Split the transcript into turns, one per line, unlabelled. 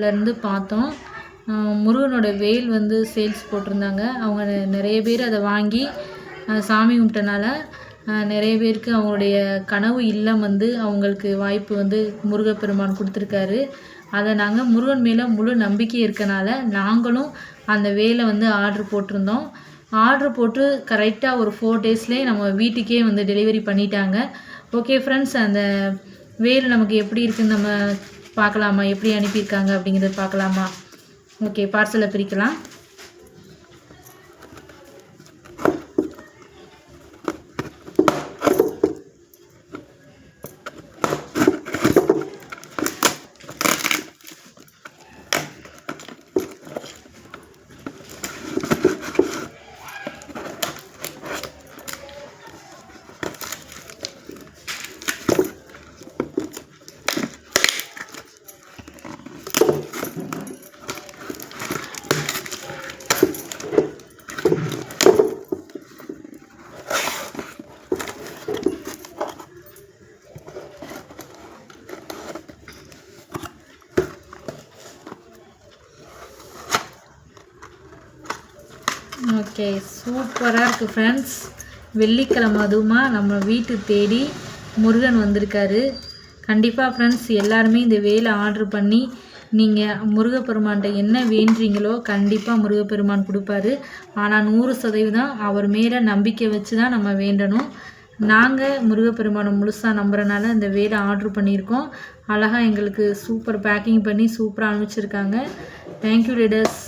இருந்து பார்த்தோம். முருகனோட வேல் வந்து சேல்ஸ் போட்டிருந்தாங்க. அவங்க நிறைய பேர் அதை வாங்கி சாமி கும்பிட்டனால நிறைய பேருக்கு அவங்களுடைய கனவு இல்லம் வந்து அவங்களுக்கு வாய்ப்பு வந்து முருகப்பெருமான் கொடுத்துருக்காரு. அதை நாங்கள் முருகன் மேலே முழு நம்பிக்கை இருக்கனால நாங்களும் அந்த வேலை வந்து ஆர்டர் போட்டிருந்தோம். ஆர்டர் போட்டு கரெக்டாக ஒரு 4 டேஸ்லேயே நம்ம வீட்டுக்கே வந்து டெலிவரி பண்ணிட்டாங்க. ஓகே ஃப்ரெண்ட்ஸ், அந்த வேல் நமக்கு எப்படி இருக்குன்னு நம்ம பார்க்கலாமா? எப்படி அனுப்பியிருக்காங்க அப்படிங்கிறத பார்க்கலாமா? ஓகே, பார்சலை பிரிக்கலாம். ஓகே, சூப்பராக இருக்குது ஃப்ரெண்ட்ஸ். வெள்ளிக்கிழமை அதுவுமா நம்ம வீட்டு தேடி முருகன் வந்திருக்காரு. கண்டிப்பாக ஃப்ரெண்ட்ஸ், எல்லாருமே இந்த வேலை ஆர்டர் பண்ணி நீங்கள் முருகப்பெருமான்கிட்ட என்ன வேண்டுறீங்களோ கண்டிப்பாக முருகப்பெருமான் கொடுப்பாரு. ஆனால் 100% அவர் மேலே நம்பிக்கை வச்சு தான் நம்ம வேண்டணும். நாங்கள் முருகப்பெருமானை முழுசாக நம்புறனால இந்த வேலை ஆர்டர் பண்ணியிருக்கோம். அழகாக எங்களுக்கு சூப்பர் பேக்கிங் பண்ணி சூப்பராக அனுப்பிச்சிருக்காங்க. Thank you leaders.